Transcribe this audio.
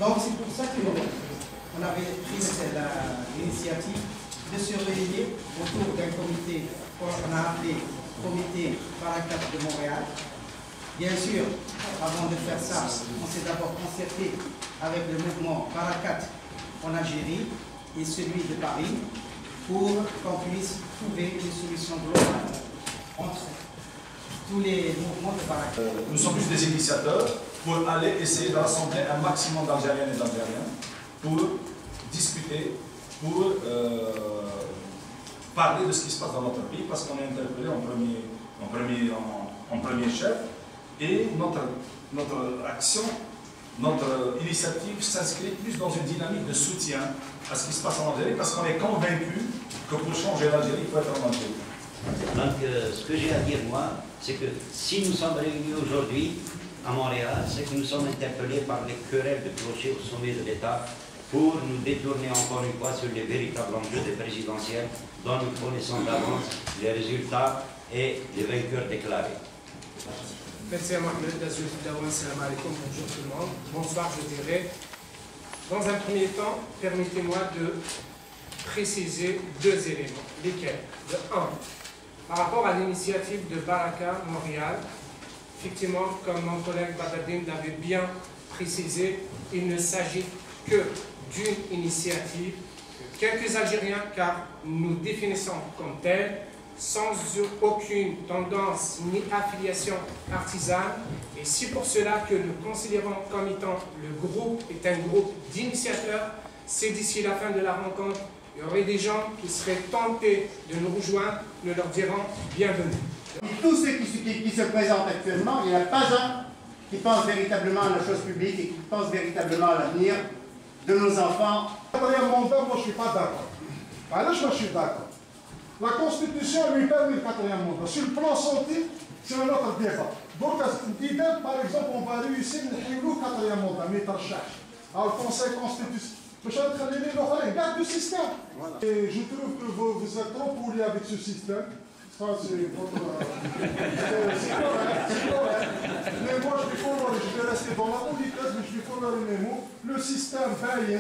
Donc c'est pour ça qu'on avait pris l'initiative de se réunir autour d'un comité qu'on a appelé Comité Barakat de Montréal. Bien sûr, avant de faire ça, on s'est d'abord concerté avec le mouvement Barakat en Algérie et celui de Paris pour qu'on puisse trouver une solution globale entre tous les mouvements de Barakat. Nous sommes plus des initiateurs pour aller essayer de rassembler un maximum d'Algériennes et d'Algériens pour discuter, pour parler de ce qui se passe dans notre pays, parce qu'on est interpellé en premier chef, et notre action, notre initiative s'inscrit plus dans une dynamique de soutien à ce qui se passe en Algérie, parce qu'on est convaincu que pour changer l'Algérie, il faut être en Algérie. Donc, ce que j'ai à dire, moi, c'est que si nous sommes réunis aujourd'hui à Montréal, c'est que nous sommes interpellés par les querelles de clocher au sommet de l'État pour nous détourner encore une fois sur les véritables enjeux des présidentielles dont nous connaissons d'avance les résultats et les vainqueurs déclarés. Merci à Mohamed Dazoul Dawan, salam alaikum, bonjour tout le monde. Bonsoir, je dirais. Dans un premier temps, permettez-moi de préciser deux éléments. Lesquels? De un, par rapport à l'initiative de Baraka Montréal, effectivement, comme mon collègue Badardine l'avait bien précisé, il ne s'agit que d'une initiative de quelques Algériens, car nous définissons comme telle, sans aucune tendance ni affiliation partisane, et c'est pour cela que nous considérons comme étant le groupe est un groupe d'initiateurs. C'est d'ici la fin de la rencontre, il y aurait des gens qui seraient tentés de nous rejoindre, nous leur dirons bienvenue. Tous ceux qui se présentent actuellement, il n'y en a pas un qui pense véritablement à la chose publique et qui pense véritablement à l'avenir de nos enfants. Quatrième mandat, moi je ne suis pas d'accord. Là, je suis d'accord. La Constitution lui permet le quatrième mandat. Sur le plan santé, c'est un autre débat. Donc, l'idée, par exemple, on va réussir le quatrième mandat, mais par chaque. Alors, le Conseil constitutionnel, garde le système. Voilà. Et je trouve que vous êtes trop pourris avec ce système. Ça, c'est votre. C'est correct. Mais moi, je vais rester dans la politesse, mais je vais colorer mes mots. Le système paye.